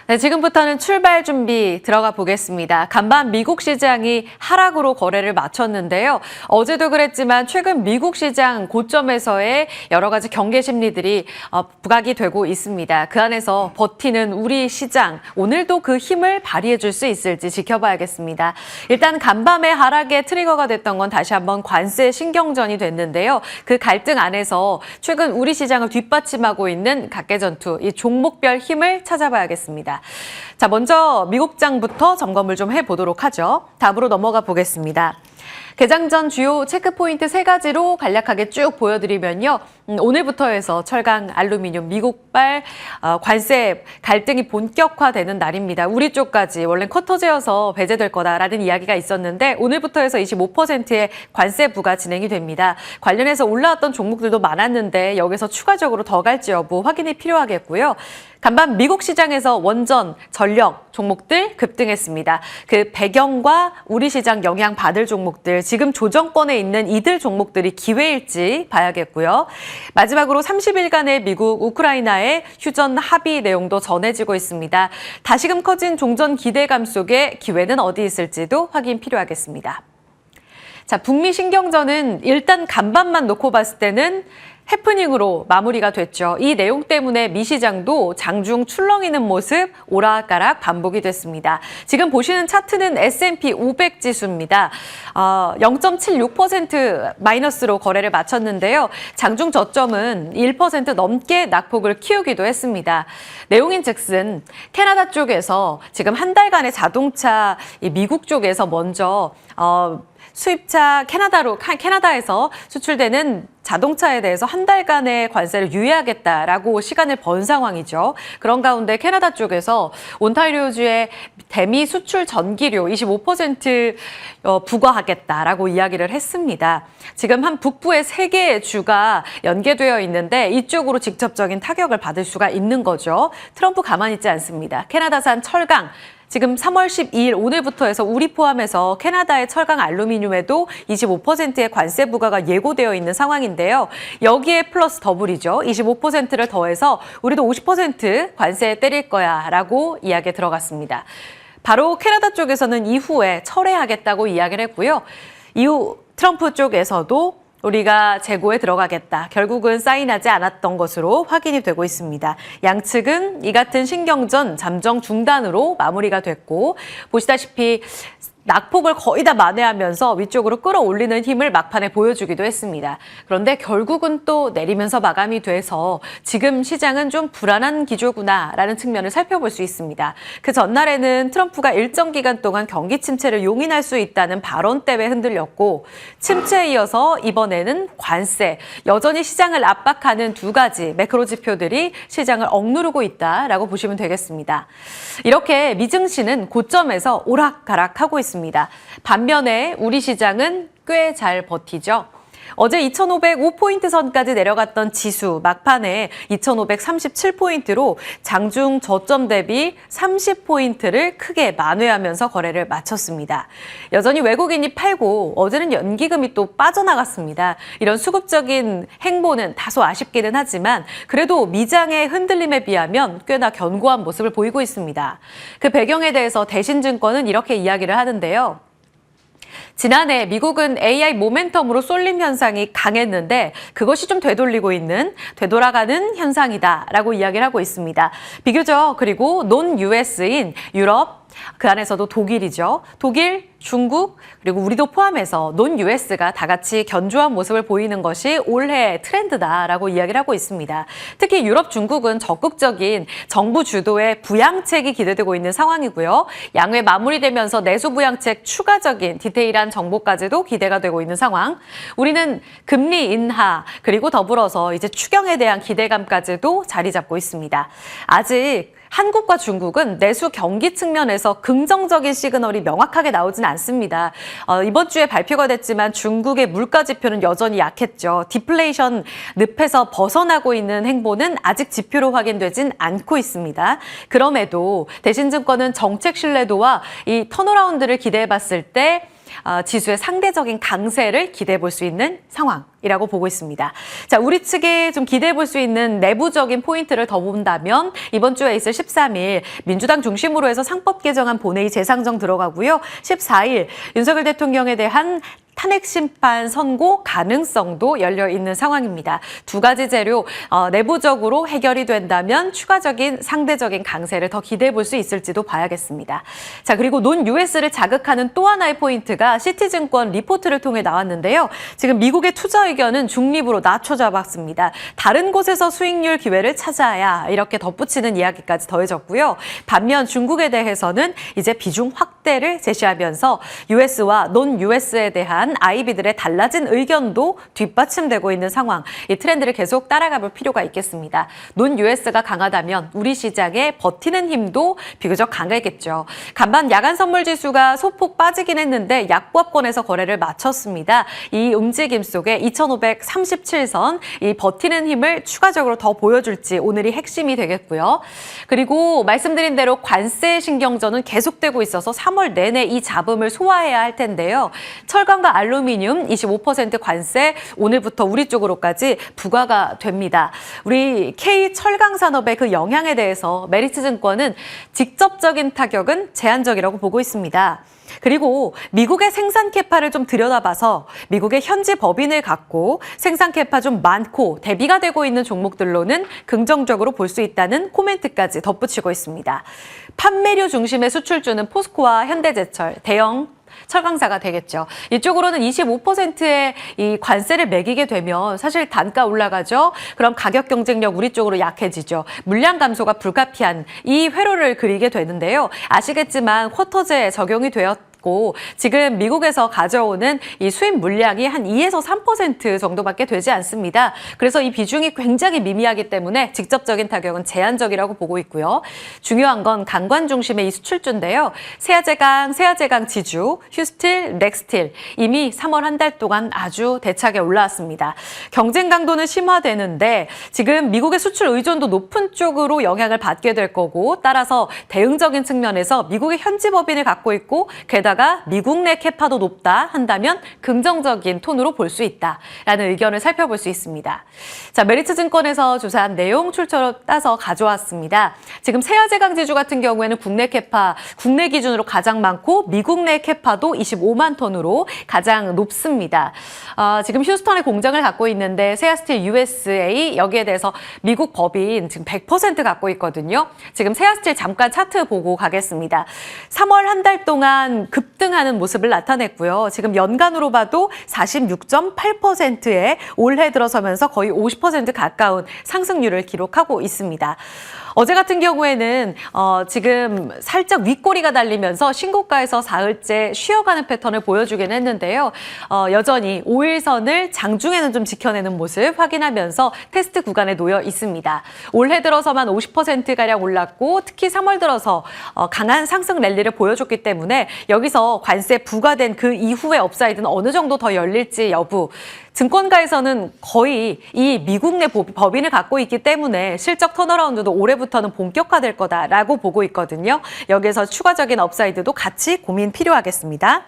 네, 지금부터는 출발 준비 들어가 보겠습니다. 간밤 미국 시장이 하락으로 거래를 마쳤는데요. 어제도 그랬지만 최근 미국 시장 고점에서의 여러 가지 경계 심리들이 부각이 되고 있습니다. 그 안에서 버티는 우리 시장, 오늘도 그 힘을 발휘해 줄 수 있을지 지켜봐야겠습니다. 일단 간밤의 하락의 트리거가 됐던 건 다시 한번 관세 신경전이 됐는데요. 그 갈등 안에서 최근 우리 시장을 뒷받침하고 있는 각계전투, 이 종목별 힘을 찾아봐야겠습니다. 자, 먼저 미국장부터 점검을 좀 해보도록 하죠. 다음으로 넘어가 보겠습니다. 개장 전 주요 체크포인트 3가지로 간략하게 쭉 보여드리면요. 오늘부터 해서 철강, 알루미늄, 미국발 관세 갈등이 본격화되는 날입니다. 우리 쪽까지 원래 쿼터제여서 배제될 거다라는 이야기가 있었는데 오늘부터 해서 25%의 관세 부과 진행이 됩니다. 관련해서 올라왔던 종목들도 많았는데 여기서 추가적으로 더 갈지 여부 확인이 필요하겠고요. 간밤 미국 시장에서 원전, 전력 종목들 급등했습니다. 그 배경과 우리 시장 영향받을 종목들, 지금 조정권에 있는 이들 종목들이 기회일지 봐야겠고요. 마지막으로 30일간의 미국, 우크라이나의 휴전 합의 내용도 전해지고 있습니다. 다시금 커진 종전 기대감 속에 기회는 어디 있을지도 확인 필요하겠습니다. 자, 북미 신경전은 일단 간밤만 놓고 봤을 때는 해프닝으로 마무리가 됐죠. 이 내용 때문에 미 시장도 장중 출렁이는 모습 오락가락 반복이 됐습니다. 지금 보시는 차트는 S&P 500 지수입니다. 0.76% 마이너스로 거래를 마쳤는데요. 장중 저점은 1% 넘게 낙폭을 키우기도 했습니다. 내용인즉슨 캐나다 쪽에서 지금 한 달간의 자동차 미국 쪽에서 먼저 수입차 캐나다에서 수출되는 자동차에 대해서 한 달간의 관세를 유예하겠다라고 시간을 번 상황이죠. 그런 가운데 캐나다 쪽에서 온타리오주의 대미 수출 전기료 25% 부과하겠다라고 이야기를 했습니다. 지금 한 북부의 3개의 주가 연계되어 있는데 이쪽으로 직접적인 타격을 받을 수가 있는 거죠. 트럼프 가만히 있지 않습니다. 캐나다산 철강, 지금 3월 12일 오늘부터 해서 우리 포함해서 캐나다의 철강 알루미늄에도 25%의 관세 부과가 예고되어 있는 상황인데요. 여기에 플러스 더블이죠. 25%를 더해서 우리도 50% 관세에 때릴 거야 라고 이야기에 들어갔습니다. 바로 캐나다 쪽에서는 이후에 철회하겠다고 이야기를 했고요. 이후 트럼프 쪽에서도 우리가 재고에 들어가겠다. 결국은 사인하지 않았던 것으로 확인이 되고 있습니다. 양측은 이 같은 신경전 잠정 중단으로 마무리가 됐고 보시다시피 낙폭을 거의 다 만회하면서 위쪽으로 끌어올리는 힘을 막판에 보여주기도 했습니다. 그런데 결국은 또 내리면서 마감이 돼서 지금 시장은 좀 불안한 기조구나라는 측면을 살펴볼 수 있습니다. 그 전날에는 트럼프가 일정 기간 동안 경기 침체를 용인할 수 있다는 발언 때문에 흔들렸고 침체에 이어서 이번에는 관세, 여전히 시장을 압박하는 2가지 매크로 지표들이 시장을 억누르고 있다라고 보시면 되겠습니다. 이렇게 미증시는 고점에서 오락가락하고 있습니다. 반면에 우리 시장은 꽤 잘 버티죠. 어제 2,505포인트 선까지 내려갔던 지수 막판에 2,537포인트로 장중 저점 대비 30포인트를 크게 만회하면서 거래를 마쳤습니다. 여전히 외국인이 팔고 어제는 연기금이 또 빠져나갔습니다. 이런 수급적인 행보는 다소 아쉽기는 하지만 그래도 미장의 흔들림에 비하면 꽤나 견고한 모습을 보이고 있습니다. 그 배경에 대해서 대신증권은 이렇게 이야기를 하는데요. 지난해 미국은 AI 모멘텀으로 쏠림 현상이 강했는데 그것이 좀 되돌아가는 현상이다라고 이야기를 하고 있습니다. 비교적 그리고 논 US인 유럽, 그 안에서도 독일이죠. 독일, 중국, 그리고 우리도 포함해서 논 US가 다 같이 견조한 모습을 보이는 것이 올해 트렌드다라고 이야기를 하고 있습니다. 특히 유럽, 중국은 적극적인 정부 주도의 부양책이 기대되고 있는 상황이고요. 양회 마무리되면서 내수 부양책 추가적인 디테일한 정보까지도 기대가 되고 있는 상황. 우리는 금리 인하, 그리고 더불어서 이제 추경에 대한 기대감까지도 자리 잡고 있습니다. 아직 한국과 중국은 내수 경기 측면에서 긍정적인 시그널이 명확하게 나오진 않습니다. 이번 주에 발표가 됐지만 중국의 물가 지표는 여전히 약했죠. 디플레이션 늪에서 벗어나고 있는 행보는 아직 지표로 확인되진 않고 있습니다. 그럼에도 대신증권은 정책 신뢰도와 이 턴어라운드를 기대해봤을 때 지수의 상대적인 강세를 기대해 볼 수 있는 상황이라고 보고 있습니다. 자, 우리 측에 좀 기대해 볼 수 있는 내부적인 포인트를 더 본다면 이번 주에 있을 13일 민주당 중심으로 해서 상법 개정안 본회의 재상정 들어가고요. 14일 윤석열 대통령에 대한 탄핵 심판 선고 가능성도 열려 있는 상황입니다. 두 가지 재료 내부적으로 해결이 된다면 추가적인 상대적인 강세를 더 기대해 볼 수 있을지도 봐야겠습니다. 자, 그리고 논 US를 자극하는 또 하나의 포인트가 시티증권 리포트를 통해 나왔는데요. 지금 미국의 투자 의견은 중립으로 낮춰 잡았습니다. 다른 곳에서 수익률 기회를 찾아야 이렇게 덧붙이는 이야기까지 더해졌고요. 반면 중국에 대해서는 이제 비중 확대를 제시하면서 US와 논 US에 대한 IB들의 달라진 의견도 뒷받침되고 있는 상황. 이 트렌드를 계속 따라가 볼 필요가 있겠습니다. 논 US가 강하다면 우리 시장에 버티는 힘도 비교적 강하겠죠. 간밤 야간 선물 지수가 소폭 빠지긴 했는데 약보합권에서 거래를 마쳤습니다. 이 움직임 속에 2537선, 이 버티는 힘을 추가적으로 더 보여줄지 오늘이 핵심이 되겠고요. 그리고 말씀드린 대로 관세 신경전은 계속되고 있어서 3월 내내 이 잡음을 소화해야 할 텐데요. 철강과 알루미늄 25% 관세 오늘부터 우리 쪽으로까지 부과가 됩니다. 우리 K철강산업의 그 영향에 대해서 메리츠증권은 직접적인 타격은 제한적이라고 보고 있습니다. 그리고 미국의 생산 캐파를 좀 들여다봐서 미국의 현지 법인을 갖고 생산 캐파 좀 많고 대비가 되고 있는 종목들로는 긍정적으로 볼 수 있다는 코멘트까지 덧붙이고 있습니다. 판매류 중심의 수출주는 포스코와 현대제철, 대형 철강사가 되겠죠. 이쪽으로는 25%의 이 관세를 매기게 되면 사실 단가 올라가죠. 그럼 가격 경쟁력 우리 쪽으로 약해지죠. 물량 감소가 불가피한 이 회로를 그리게 되는데요. 아시겠지만 쿼터제 적용이 되었고 지금 미국에서 가져오는 이 수입 물량이 한 2에서 3% 정도밖에 되지 않습니다. 그래서 이 비중이 굉장히 미미하기 때문에 직접적인 타격은 제한적이라고 보고 있고요. 중요한 건 강관 중심의 이 수출주인데요. 세아제강 지주, 휴스틸, 넥스틸 이미 3월 한 달 동안 아주 대차게 올라왔습니다. 경쟁 강도는 심화되는데 지금 미국의 수출 의존도 높은 쪽으로 영향을 받게 될 거고 따라서 대응적인 측면에서 미국의 현지 법인을 갖고 있고 게다가 미국 내 캐파도 높다 한다면 긍정적인 톤으로 볼 수 있다라는 의견을 살펴볼 수 있습니다. 자, 메리츠증권에서 조사한 내용 출처로 따서 가져왔습니다. 지금 세아제강 지주 같은 경우에는 국내 캐파, 국내 기준으로 가장 많고 미국 내 캐파도 25만 톤으로 가장 높습니다. 지금 휴스턴에 공장을 갖고 있는데 세아스틸 USA 여기에 대해서 미국 법인 지금 100% 갖고 있거든요. 지금 세아스틸 잠깐 차트 보고 가겠습니다. 3월 한 달 동안 급등하는 모습을 나타냈고요. 지금 연간으로 봐도 46.8%에 올해 들어서면서 거의 50% 가까운 상승률을 기록하고 있습니다. 어제 같은 경우에는 지금 살짝 윗꼬리가 달리면서 신고가에서 사흘째 쉬어가는 패턴을 보여주긴 했는데요. 여전히 5일선을 장중에는 좀 지켜내는 모습 확인하면서 테스트 구간에 놓여 있습니다. 올해 들어서만 50%가량 올랐고 특히 3월 들어서 강한 상승 랠리를 보여줬기 때문에 여기서 관세 부과된 그 이후의 업사이드는 어느 정도 더 열릴지 여부 증권가에서는 거의 이 미국 내 법인을 갖고 있기 때문에 실적 턴어라운드도 올해부터는 본격화될 거다라고 보고 있거든요. 여기에서 추가적인 업사이드도 같이 고민 필요하겠습니다.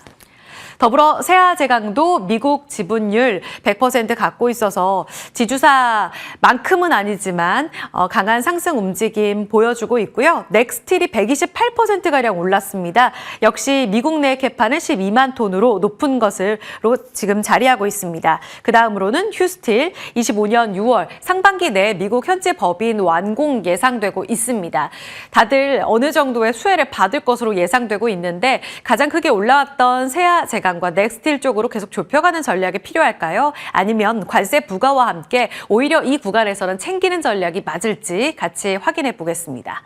더불어 세아제강도 미국 지분율 100% 갖고 있어서 지주사만큼은 아니지만 강한 상승 움직임 보여주고 있고요. 넥스틸이 128%가량 올랐습니다. 역시 미국 내 캐파는 12만 톤으로 높은 것으로 지금 자리하고 있습니다. 그 다음으로는 휴스틸 25년 6월 상반기 내에 미국 현지 법인 완공 예상되고 있습니다. 다들 어느 정도의 수혜를 받을 것으로 예상되고 있는데 가장 크게 올라왔던 세아제강 과 넥스틸 쪽으로 계속 좁혀가는 전략이 필요할까요? 아니면 관세 부과와 함께 오히려 이 구간에서는 챙기는 전략이 맞을지 같이 확인해 보겠습니다.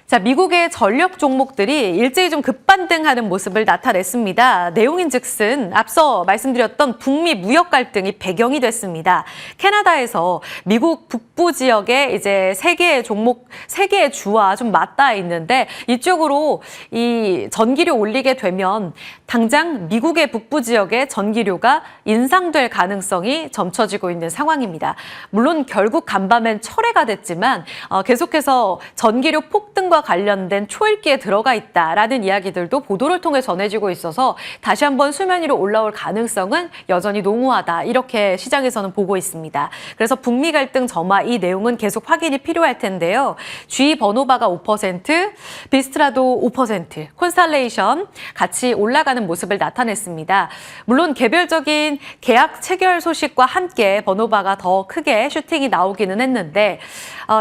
자, 미국의 전력 종목들이 일제히 좀 급반등하는 모습을 나타냈습니다. 내용인즉슨 앞서 말씀드렸던 북미 무역 갈등이 배경이 됐습니다. 캐나다에서 미국 북부 지역에 이제 세 개의 주와 좀 맞닿아 있는데 이쪽으로 이 전기료 올리게 되면 당장 미국의 북부 지역의 전기료가 인상될 가능성이 점쳐지고 있는 상황입니다. 물론 결국 간밤엔 철회가 됐지만 계속해서 전기료 폭등과 미국과 관련된 초읽기에 들어가 있다라는 이야기들도 보도를 통해 전해지고 있어서 다시 한번 수면 위로 올라올 가능성은 여전히 농후하다, 이렇게 시장에서는 보고 있습니다. 그래서 북미 갈등 점화, 이 내용은 계속 확인이 필요할 텐데요. G 버노바가 5%, 비스트라도 5%, 콘스탈레이션 같이 올라가는 모습을 나타냈습니다. 물론 개별적인 계약 체결 소식과 함께 버노바가 더 크게 슈팅이 나오기는 했는데,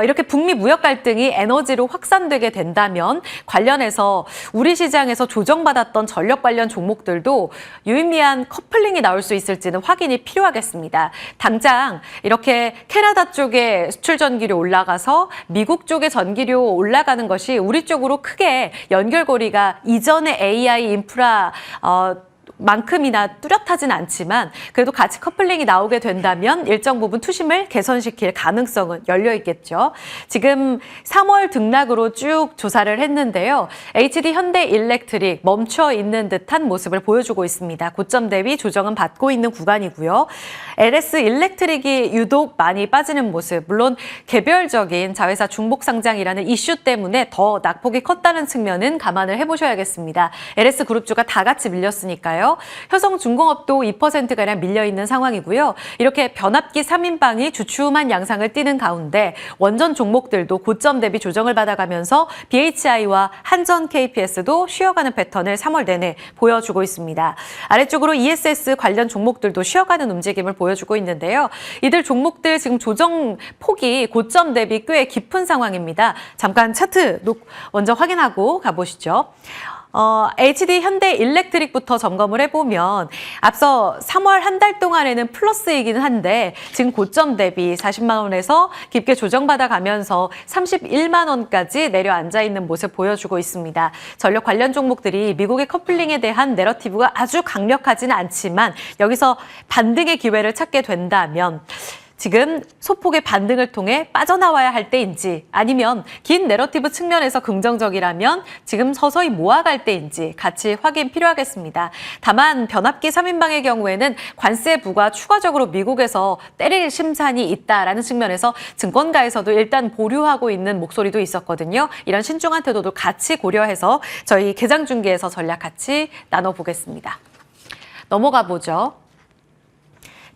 이렇게 북미 무역 갈등이 에너지로 확산되게 된다면 관련해서 우리 시장에서 조정받았던 전력 관련 종목들도 유의미한 커플링이 나올 수 있을지는 확인이 필요하겠습니다. 당장 이렇게 캐나다 쪽에 수출 전기료 올라가서 미국 쪽의 전기료 올라가는 것이 우리 쪽으로 크게 연결고리가 이전의 AI 인프라 만큼이나 뚜렷하진 않지만 그래도 같이 커플링이 나오게 된다면 일정 부분 투심을 개선시킬 가능성은 열려 있겠죠. 지금 3월 등락으로 쭉 조사를 했는데요. HD 현대일렉트릭 멈춰 있는 듯한 모습을 보여주고 있습니다. 고점 대비 조정은 받고 있는 구간이고요. LS 일렉트릭이 유독 많이 빠지는 모습, 물론 개별적인 자회사 중복 상장이라는 이슈 때문에 더 낙폭이 컸다는 측면은 감안을 해보셔야겠습니다. LS 그룹주가 다 같이 밀렸으니까요. 효성중공업도 2%가량 밀려있는 상황이고요. 이렇게 변압기 3인방이 주춤한 양상을 띠는 가운데 원전 종목들도 고점 대비 조정을 받아가면서 BHI와 한전 KPS도 쉬어가는 패턴을 3월 내내 보여주고 있습니다. 아래쪽으로 ESS 관련 종목들도 쉬어가는 움직임을 보여주고 있는데요. 이들 종목들 지금 조정 폭이 고점 대비 꽤 깊은 상황입니다. 잠깐 차트 먼저 확인하고 가보시죠. HD 현대일렉트릭부터 점검을 해보면 앞서 3월 한 달 동안에는 플러스이기는 한데 지금 고점 대비 40만 원에서 깊게 조정받아 가면서 31만 원까지 내려앉아 있는 모습 보여주고 있습니다. 전력 관련 종목들이 미국의 커플링에 대한 내러티브가 아주 강력하지는 않지만 여기서 반등의 기회를 찾게 된다면 지금 소폭의 반등을 통해 빠져나와야 할 때인지 아니면 긴 내러티브 측면에서 긍정적이라면 지금 서서히 모아갈 때인지 같이 확인 필요하겠습니다. 다만 변압기 3인방의 경우에는 관세 부과 추가적으로 미국에서 때릴 심산이 있다라는 측면에서 증권가에서도 일단 보류하고 있는 목소리도 있었거든요. 이런 신중한 태도도 같이 고려해서 저희 개장 중계에서 전략 같이 나눠보겠습니다. 넘어가 보죠.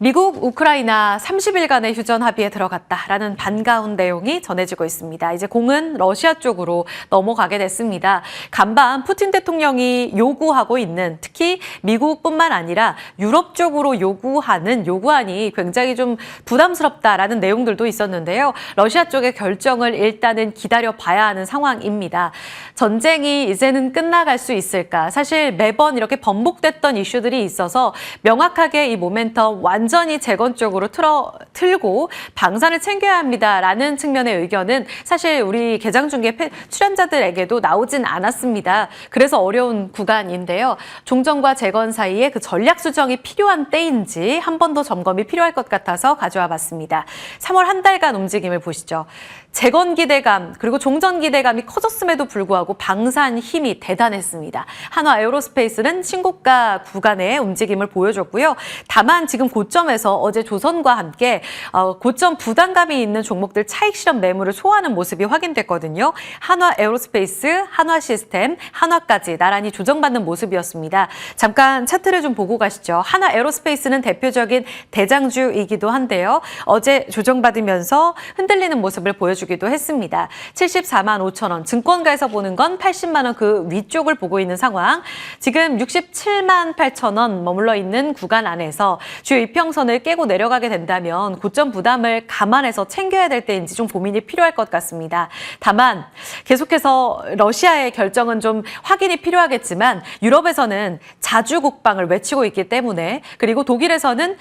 미국, 우크라이나 30일간의 휴전 합의에 들어갔다라는 반가운 내용이 전해지고 있습니다. 이제 공은 러시아 쪽으로 넘어가게 됐습니다. 간밤 푸틴 대통령이 요구하고 있는, 특히 미국뿐만 아니라 유럽 쪽으로 요구하는 요구안이 굉장히 좀 부담스럽다라는 내용들도 있었는데요. 러시아 쪽의 결정을 일단은 기다려봐야 하는 상황입니다. 전쟁이 이제는 끝나갈 수 있을까? 사실 매번 이렇게 번복됐던 이슈들이 있어서 명확하게 이 모멘텀 완전히 재건 쪽으로 틀고 방산을 챙겨야 합니다라는 측면의 의견은 사실 우리 개장 중계 출연자들에게도 나오진 않았습니다. 그래서 어려운 구간인데요. 종전과 재건 사이에 그 전략 수정이 필요한 때인지 한 번 더 점검이 필요할 것 같아서 가져와 봤습니다. 3월 한 달간 움직임을 보시죠. 재건 기대감 그리고 종전 기대감이 커졌음에도 불구하고 방산 힘이 대단했습니다. 한화 에어로스페이스는 신고가 구간의 움직임을 보여줬고요. 다만 지금 고점에서 어제 조선과 함께 고점 부담감이 있는 종목들 차익 실현 매물을 소화하는 모습이 확인됐거든요. 한화 에어로스페이스, 한화 시스템, 한화까지 나란히 조정받는 모습이었습니다. 잠깐 차트를 좀 보고 가시죠. 한화 에어로스페이스는 대표적인 대장주이기도 한데요. 어제 조정받으면서 흔들리는 모습을 보여주기도 했습니다. 74만 5천 원, 증권가에서 보는 건 80만 원 그 위쪽을 보고 있는 상황. 지금 67만 8천 원 머물러 있는 구간 안에서 주요 이평선을 깨고 내려가게 된다면 고점 부담을 감안해서 챙겨야 될 때인지 좀 고민이 필요할 것 같습니다. 다만 계속해서 러시아의 결정은 좀 확인이 필요하겠지만 유럽에서는 자주 국방을 외치고 있기 때문에, 그리고 독일에서는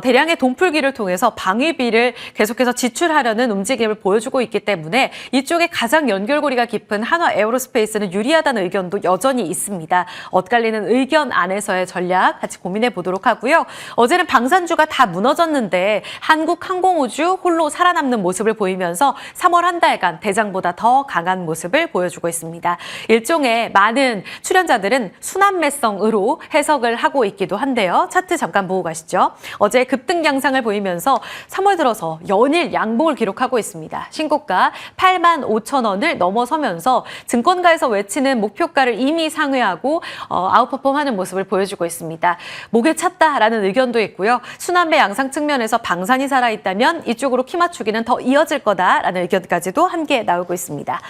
대량의 돈 풀기를 통해서 방위비를 계속해서 지출하려는 움직임을 보여주고 있기 때문에 이쪽에 가장 연결고리가 깊은 한화 에어로스페이스는 유리하다는 의견도 여전히 있습니다. 엇갈리는 의견 안에서의 전략 같이 고민해 보도록 하고요. 어제는 방산주가 다 무너졌는데 한국항공우주 홀로 살아남는 모습을 보이면서 3월 한 달간 대장보다 더 강한 모습을 보여주고 있습니다. 일종의 많은 출연자들은 순환매성으로 해석을 하고 있기도 한데요. 차트 잠깐 보고 가시죠. 어제 급등 양상을 보이면서 3월 들어서 연일 양봉을 기록하고 있습니다. 신고 신고가 85,000원을 넘어서면서 증권가에서 외치는 목표가를 이미 상회하고 아웃퍼폼하는 모습을 보여주고 있습니다. 목에 찼다라는 의견도 있고요. 순환매 양상 측면에서 방산이 살아있다면 이쪽으로 키 맞추기는 더 이어질 거다라는 의견까지도 함께 나오고 있습니다.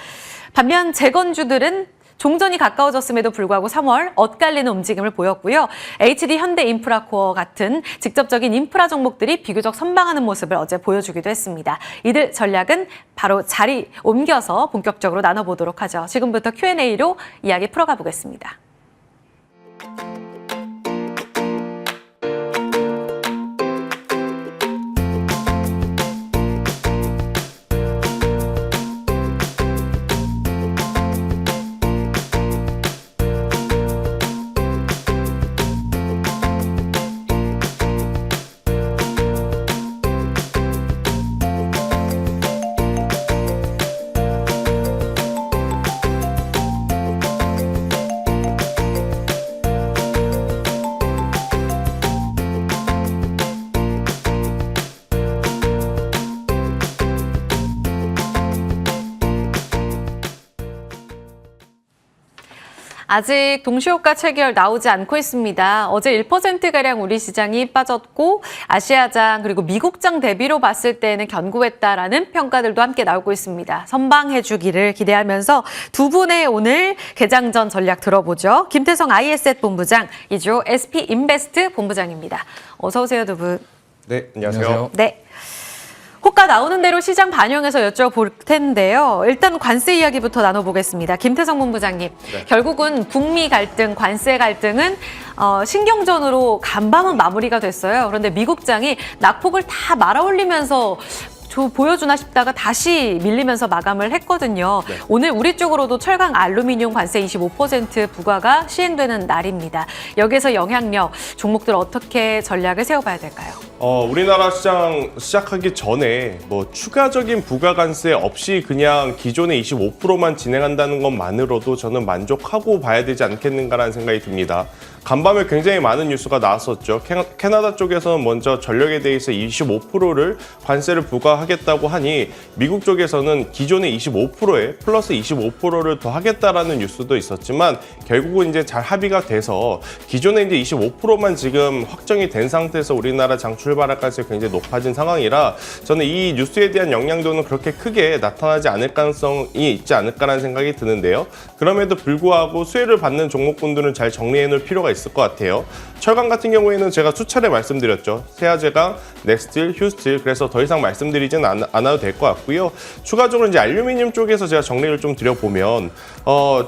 반면 재건주들은 종전이 가까워졌음에도 불구하고 3월 엇갈리는 움직임을 보였고요. HD 현대인프라코어 같은 직접적인 인프라 종목들이 비교적 선방하는 모습을 어제 보여주기도 했습니다. 이들 전략은 바로 자리 옮겨서 본격적으로 나눠보도록 하죠. 지금부터 Q&A로 이야기 풀어가 보겠습니다. 아직 동시효과 체결 나오지 않고 있습니다. 어제 1%가량 우리 시장이 빠졌고 아시아장 그리고 미국장 대비로 봤을 때는 견고했다라는 평가들도 함께 나오고 있습니다. 선방해주기를 기대하면서 두 분의 오늘 개장 전 전략 들어보죠. 김태성 IS셋 본부장, 이주호 SP인베스트 본부장입니다. 어서 오세요, 두 분. 네, 안녕하세요. 네. 호가 나오는 대로 시장 반영해서 여쭤볼 텐데요. 일단 관세 이야기부터 나눠보겠습니다. 김태성 본부장님, 네. 결국은 북미 갈등, 관세 갈등은 신경전으로 간밤은 마무리가 됐어요. 그런데 미국장이 낙폭을 다 말아올리면서 보여주나 싶다가 다시 밀리면서 마감을 했거든요. 네. 오늘 우리 쪽으로도 철강 알루미늄 관세 25% 부과가 시행되는 날입니다. 여기에서 영향력, 종목들 어떻게 전략을 세워봐야 될까요? 우리나라 시장 시작하기 전에 뭐 추가적인 부가 관세 없이 그냥 기존의 25%만 진행한다는 것만으로도 저는 만족하고 봐야 되지 않겠는가라는 생각이 듭니다. 간밤에 굉장히 많은 뉴스가 나왔었죠. 캐나다 쪽에서는 먼저 전력에 대해서 25%를 관세를 부과하겠다고 하니 미국 쪽에서는 기존의 25%에 플러스 25%를 더 하겠다라는 뉴스도 있었지만 결국은 이제 잘 합의가 돼서 기존에 이제 25%만 지금 확정이 된 상태에서 우리나라 장 출발할 가능성이 굉장히 높아진 상황이라 저는 이 뉴스에 대한 영향도는 그렇게 크게 나타나지 않을 가능성이 있지 않을까라는 생각이 드는데요. 그럼에도 불구하고 수혜를 받는 종목군들은 잘 정리해 놓을 필요가 있을 것 같아요. 철강 같은 경우에는 제가 수차례 말씀드렸죠. 세아제강, 넥스틸, 휴스틸, 그래서 더 이상 말씀드리지는 않아도 될 것 같고요. 추가적으로 이제 알루미늄 쪽에서 제가 정리를 좀 드려보면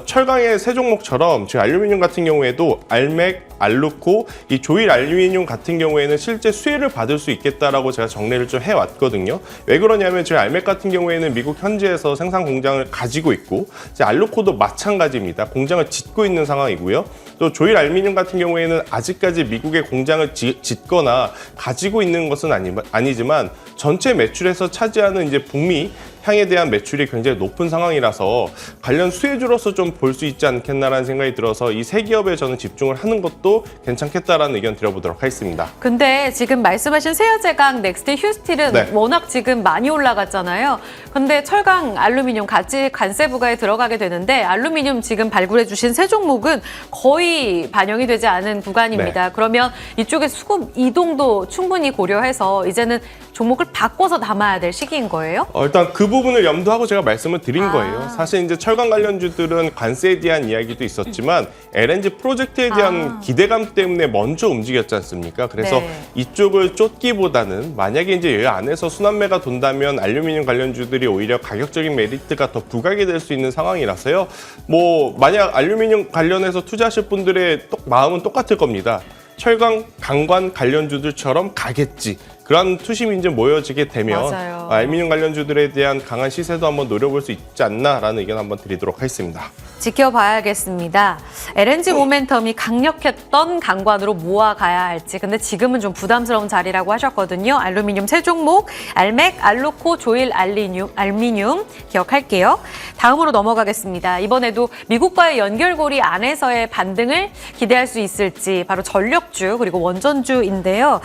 철강의 세 종목처럼 지금 알루미늄 같은 경우에도 알맥, 알루코, 이 조일 알루미늄 같은 경우에는 실제 수혜를 받을 수 있겠다라고 제가 정리를 좀 해왔거든요. 왜 그러냐면 지금 알맥 같은 경우에는 미국 현지에서 생산 공장을 가지고 있고 이제 알루코도 마찬가지입니다. 공장을 짓고 있는 상황이고요. 또 조일 알루미늄 같은 경우에는 아직까지 미국의 공장을 짓거나 가지고 있는 것은 아니지만 전체 매출에서 차지하는 이제 북미 향에 대한 매출이 굉장히 높은 상황이라서 관련 수혜주로서 좀 볼 수 있지 않겠나라는 생각이 들어서 이 세 기업에 저는 집중을 하는 것도 괜찮겠다라는 의견 드려보도록 하겠습니다. 근데 지금 말씀하신 세아제강, 넥스틸, 휴스틸은 네. 워낙 지금 많이 올라갔잖아요. 근데 철강, 알루미늄 같이 관세 부과에 들어가게 되는데 알루미늄 지금 발굴해 주신 세 종목은 거의 반영이 되지 않은 구간입니다. 네. 그러면 이쪽에 수급 이동도 충분히 고려해서 이제는 종목을 바꿔서 담아야 될 시기인 거예요? 일단 그 부분을 염두하고 제가 말씀을 드린 거예요. 사실 이제 철강 관련주들은 관세에 대한 이야기도 있었지만 LNG 프로젝트에 대한 기대감 때문에 먼저 움직였지 않습니까? 그래서 네. 이쪽을 쫓기보다는 만약에 이제 이 안에서 순환매가 돈다면 알루미늄 관련주들이 오히려 가격적인 메리트가 더 부각이 될 수 있는 상황이라서요. 뭐 만약 알루미늄 관련해서 투자하실 분들의 마음은 똑같을 겁니다. 철강, 강관 관련주들처럼 가겠지. 그런 투심이 이제 모여지게 되면 맞아요. 알루미늄 관련주들에 대한 강한 시세도 한번 노려볼 수 있지 않나라는 의견 한번 드리도록 하겠습니다. 지켜봐야겠습니다. LNG 모멘텀이 강력했던 강관으로 모아가야 할지. 근데 지금은 좀 부담스러운 자리라고 하셨거든요. 알루미늄 세 종목, 알맥, 알루코, 조일 알루미늄 기억할게요. 다음으로 넘어가겠습니다. 이번에도 미국과의 연결고리 안에서의 반등을 기대할 수 있을지 바로 전력주 그리고 원전주인데요.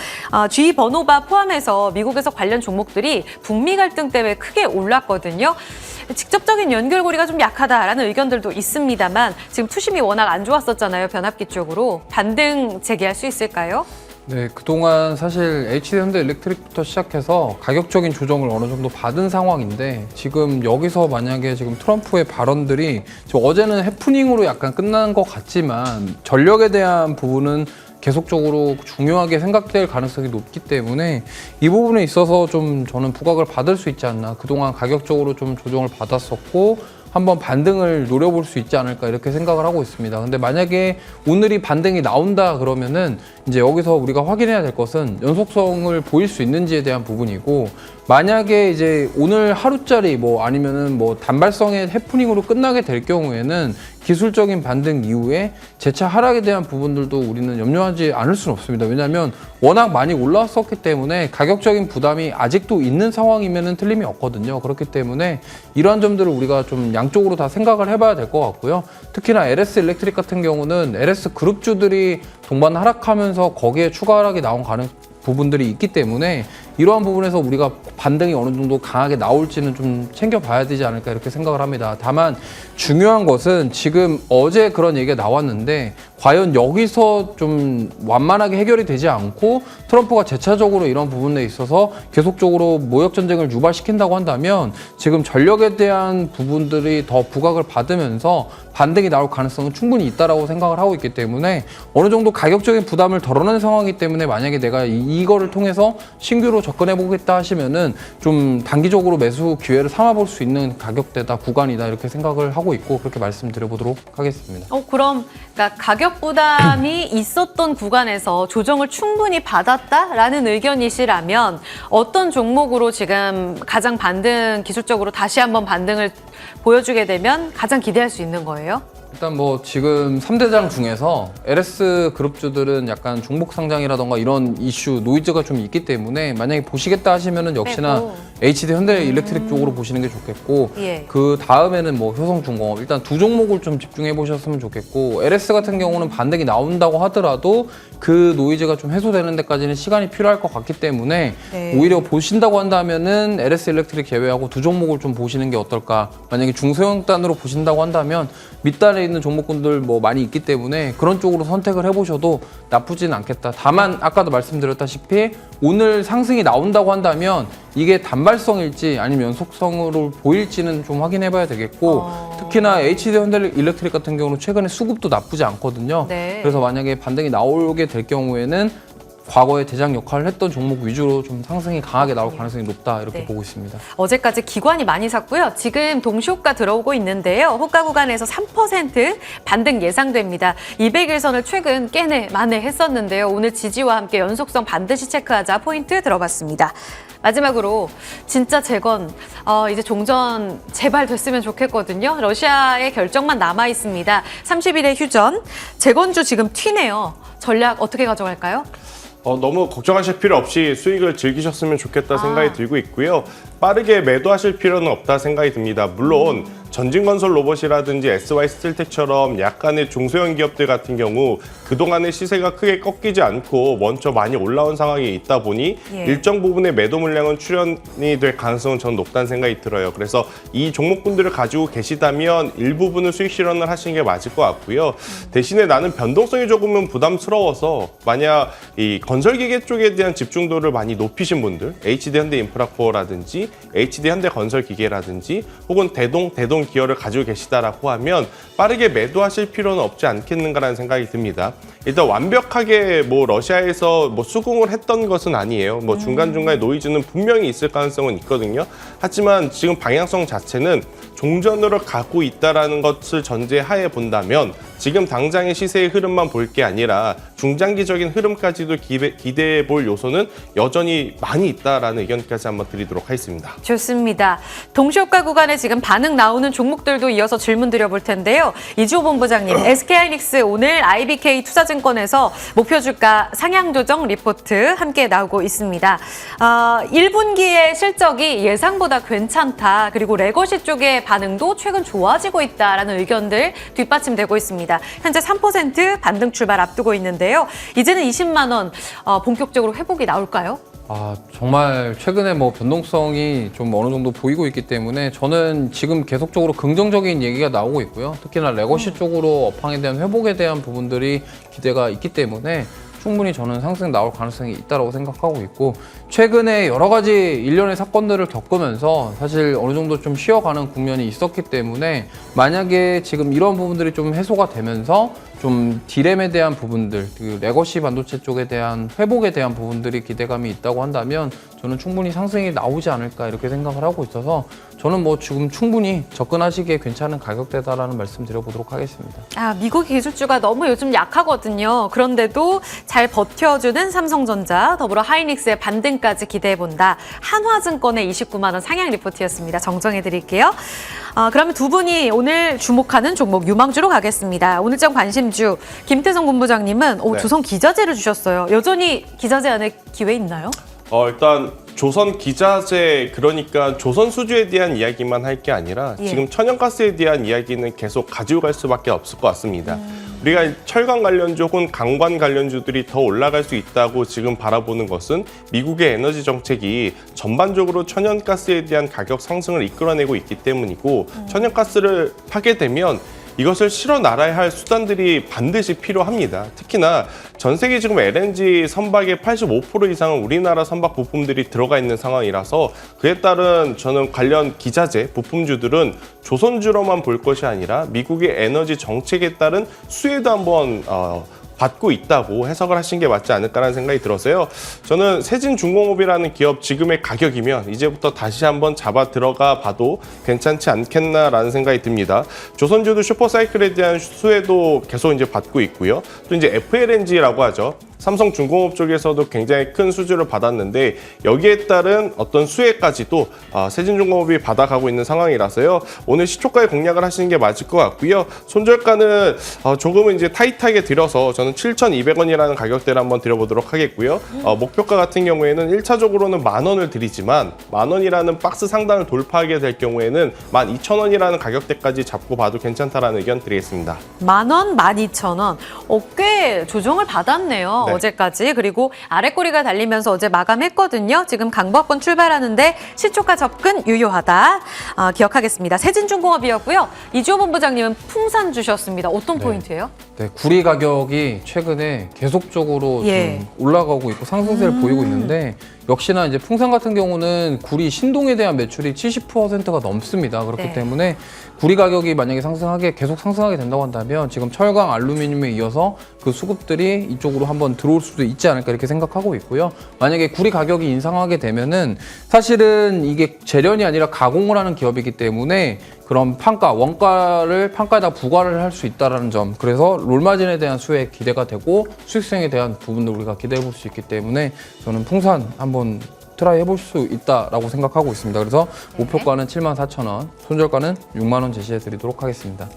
G 번호바 포함해서 미국에서 관련 종목들이 북미 갈등 때문에 크게 올랐거든요. 직접적인 연결고리가 좀 약하다라는 의견들도 있습니다만 지금 투심이 워낙 안 좋았었잖아요. 변압기 쪽으로. 반등 재개할 수 있을까요? 네, 그동안 사실 HD현대일렉트릭부터 시작해서 가격적인 조정을 어느 정도 받은 상황인데 지금 여기서 만약에 지금 트럼프의 발언들이 지금 어제는 해프닝으로 약간 끝난 것 같지만 전력에 대한 부분은 계속적으로 중요하게 생각될 가능성이 높기 때문에 이 부분에 있어서 좀 저는 부각을 받을 수 있지 않나. 그동안 가격적으로 좀 조정을 받았었고 한번 반등을 노려볼 수 있지 않을까 이렇게 생각을 하고 있습니다. 근데 만약에 오늘이 반등이 나온다 그러면은 이제 여기서 우리가 확인해야 될 것은 연속성을 보일 수 있는지에 대한 부분이고 만약에 이제 오늘 하루짜리 뭐 아니면은 뭐 단발성의 해프닝으로 끝나게 될 경우에는 기술적인 반등 이후에 재차 하락에 대한 부분들도 우리는 염려하지 않을 수는 없습니다. 왜냐하면 워낙 많이 올라왔었기 때문에 가격적인 부담이 아직도 있는 상황이면은 틀림이 없거든요. 그렇기 때문에 이러한 점들을 우리가 좀 양쪽으로 다 생각을 해봐야 될 것 같고요. 특히나 LS 일렉트릭 같은 경우는 LS 그룹주들이 동반 하락하면서 거기에 추가 하락이 나온 부분들이 있기 때문에 이러한 부분에서 우리가 반등이 어느 정도 강하게 나올지는 좀 챙겨봐야 되지 않을까 이렇게 생각을 합니다. 다만 중요한 것은 지금 어제 그런 얘기가 나왔는데 과연 여기서 좀 완만하게 해결이 되지 않고 트럼프가 재차적으로 이런 부분에 있어서 계속적으로 무역 전쟁을 유발시킨다고 한다면 지금 전력에 대한 부분들이 더 부각을 받으면서 반등이 나올 가능성은 충분히 있다라고 생각을 하고 있기 때문에 어느 정도 가격적인 부담을 덜어낸 상황이기 때문에 만약에 내가 이거를 통해서 신규로 접근해 보겠다 하시면은 좀 단기적으로 매수 기회를 삼아볼 수 있는 가격대다 구간이다 이렇게 생각을 하고 있고 그렇게 말씀드려 보도록 하겠습니다. 그럼 그러니까 가격 부담이 있었던 구간에서 조정을 충분히 받았다라는 의견이시라면 어떤 종목으로 지금 가장 반등 기술적으로 다시 한번 반등을 보여주게 되면 가장 기대할 수 있는 거예요? 일단 뭐 지금 3대장 중에서 LS 그룹주들은 약간 종목 상장이라던가 이런 이슈 노이즈가 좀 있기 때문에 만약에 보시겠다 하시면은 역시나 HD 현대일렉트릭 쪽으로 보시는 게 좋겠고 예. 그 다음에는 뭐 효성중공업 일단 두 종목을 좀 집중해 보셨으면 좋겠고 LS 같은 경우는 반등이 나온다고 하더라도 그 노이즈가 좀 해소되는 데까지는 시간이 필요할 것 같기 때문에 네. 오히려 보신다고 한다면은 LS 일렉트릭 제외하고 두 종목을 좀 보시는 게 어떨까. 만약에 중소형단으로 보신다고 한다면 밑단에 있는 종목군들 뭐 많이 있기 때문에 그런 쪽으로 선택을 해보셔도 나쁘진 않겠다. 다만 아까도 말씀드렸다시피 오늘 상승이 나온다고 한다면 이게 단발성일지 아니면 연속성으로 보일지는 좀 확인해봐야 되겠고 특히나 HD 현대일렉트릭 같은 경우는 최근에 수급도 나쁘지 않거든요. 네. 그래서 만약에 반등이 나오게 될 경우에는 과거에 대장 역할을 했던 종목 위주로 좀 상승이 강하게 나올 가능성이 높다 이렇게 네. 보고 있습니다. 어제까지 기관이 많이 샀고요. 지금 동시호가 들어오고 있는데요. 호가 구간에서 3% 반등 예상됩니다. 200일선을 최근 깨내 만회했었는데요. 오늘 지지와 함께 연속성 반드시 체크하자 포인트 들어봤습니다. 마지막으로 진짜 재건 이제 종전 제발 됐으면 좋겠거든요. 러시아의 결정만 남아 있습니다. 30일의 휴전 재건주 지금 튀네요. 전략 어떻게 가져갈까요? 너무 걱정하실 필요 없이 수익을 즐기셨으면 좋겠다 생각이 들고 있고요. 빠르게 매도하실 필요는 없다 생각이 듭니다. 물론 전진건설 로봇이라든지 SY 스틸텍처럼 약간의 중소형 기업들 같은 경우 그동안의 시세가 크게 꺾이지 않고 먼저 많이 올라온 상황이 있다 보니 일정 부분의 매도 물량은 출현이 될 가능성은 저는 높다는 생각이 들어요. 그래서 이 종목군들을 가지고 계시다면 일부분은 수익 실현을 하시는 게 맞을 것 같고요. 대신에 나는 변동성이 조금은 부담스러워서 만약 이 건설기계 쪽에 대한 집중도를 많이 높이신 분들 HD 현대인프라코어라든지 HD 현대건설기계라든지 혹은 대동 기어를 가지고 계시다라고 하면 빠르게 매도하실 필요는 없지 않겠는가라는 생각이 듭니다. 일단 완벽하게 뭐 러시아에서 뭐 수긍을 했던 것은 아니에요. 뭐 중간중간에 노이즈는 분명히 있을 가능성은 있거든요. 하지만 지금 방향성 자체는 종전으로 가고 있다라는 것을 전제하에 본다면 지금 당장의 시세의 흐름만 볼 게 아니라 중장기적인 흐름까지도 기대해 볼 요소는 여전히 많이 있다라는 의견까지 한번 드리도록 하겠습니다. 좋습니다. 동시호가 구간에 지금 반응 나오는 종목들도 이어서 질문 드려볼 텐데요. 이주호 본부장님, SK하이닉스 오늘 IBK 투자증권에서 목표 주가 상향 조정 리포트 함께 나오고 있습니다. 1분기의 실적이 예상보다 괜찮다. 그리고 레거시 쪽의 반응도 최근 좋아지고 있다라는 의견들 뒷받침되고 있습니다. 현재 3% 반등 출발 앞두고 있는데요. 이제는 20만 원 본격적으로 회복이 나올까요? 정말 최근에 뭐 변동성이 좀 어느 정도 보이고 있기 때문에 저는 지금 계속적으로 긍정적인 얘기가 나오고 있고요. 특히나 레거시 쪽으로 업황에 대한 회복에 대한 부분들이 기대가 있기 때문에 충분히 저는 상승 나올 가능성이 있다고 생각하고 있고, 최근에 여러 가지 일련의 사건들을 겪으면서 사실 어느 정도 좀 쉬어가는 국면이 있었기 때문에 만약에 지금 이런 부분들이 좀 해소가 되면서 좀 디램에 대한 부분들, 그 레거시 반도체 쪽에 대한 회복에 대한 부분들이 기대감이 있다고 한다면 저는 충분히 상승이 나오지 않을까 이렇게 생각을 하고 있어서 저는 뭐 지금 충분히 접근하시기에 괜찮은 가격대다라는 말씀 드려보도록 하겠습니다. 미국 기술주가 너무 요즘 약하거든요. 그런데도 잘 버텨주는 삼성전자, 더불어 하이닉스의 반등까지 기대해본다. 한화증권의 29만 원 상향 리포트였습니다. 정정해드릴게요. 그러면 두 분이 오늘 주목하는 종목 유망주로 가겠습니다. 오늘장 관심주 김태성 본부장님은 네. 조선 기자재를 주셨어요. 여전히 기자재 안에 기회 있나요? 일단 조선 기자재, 그러니까 조선 수주에 대한 이야기만 할 게 아니라 지금 천연가스에 대한 이야기는 계속 가지고 갈 수밖에 없을 것 같습니다. 우리가 철강 관련주 혹은 강관 관련주들이 더 올라갈 수 있다고 지금 바라보는 것은 미국의 에너지 정책이 전반적으로 천연가스에 대한 가격 상승을 이끌어내고 있기 때문이고, 천연가스를 하게 되면 이것을 실어 나가야 할 수단들이 반드시 필요합니다. 특히나 전 세계 지금 LNG 선박의 85% 이상은 우리나라 선박 부품들이 들어가 있는 상황이라서, 그에 따른 저는 관련 기자재 부품주들은 조선주로만 볼 것이 아니라 미국의 에너지 정책에 따른 수혜도 한번 받고 있다고 해석을 하신 게 맞지 않을까라는 생각이 들어서요. 저는 세진중공업이라는 기업 지금의 가격이면 이제부터 다시 한번 잡아 들어가 봐도 괜찮지 않겠나라는 생각이 듭니다. 조선주도 슈퍼사이클에 대한 수혜도 계속 이제 받고 있고요. 또 이제 FLNG라고 하죠. 삼성중공업 쪽에서도 굉장히 큰 수주를 받았는데 여기에 따른 어떤 수혜까지도 세진중공업이 받아가고 있는 상황이라서요. 오늘 시초가에 공략을 하시는 게 맞을 것 같고요. 손절가는 조금은 이제 타이트하게 들여서 저는 7,200원이라는 가격대를 한번 드려보도록 하겠고요. 목표가 같은 경우에는 1차적으로는 10,000원을 드리지만 10,000원이라는 박스 상단을 돌파하게 될 경우에는 12,000원이라는 가격대까지 잡고 봐도 괜찮다라는 의견 드리겠습니다. 10,000원, 12,000원. 꽤 조정을 받았네요. 네. 어제까지. 그리고 아랫꼬리가 달리면서 어제 마감했거든요. 지금 강보합권 출발하는데 시초가 접근 유효하다. 기억하겠습니다. 세진중공업이었고요. 이주호 본부장님은 풍산 주셨습니다. 어떤 포인트예요? 네, 구리 가격이 최근에 계속적으로 좀 올라가고 있고 상승세를 보이고 있는데, 역시나 이제 풍산 같은 경우는 구리 신동에 대한 매출이 70%가 넘습니다. 그렇기 때문에 구리 가격이 만약에 계속 상승하게 된다고 한다면 지금 철강, 알루미늄에 이어서 그 수급들이 이쪽으로 한번 들어올 수도 있지 않을까 이렇게 생각하고 있고요. 만약에 구리 가격이 인상하게 되면은 사실은 이게 재련이 아니라 가공을 하는 기업이기 때문에 그런 원가를 판가에다 부과를 할 수 있다는 점, 그래서 롤마진에 대한 수혜 기대가 되고 수익성에 대한 부분도 우리가 기대해 볼 수 있기 때문에 저는 풍산 한번 트라이 해볼 수 있다라고 생각하고 있습니다. 그래서 목표가는 74,000원, 손절가는 6만 원 제시해 드리도록 하겠습니다.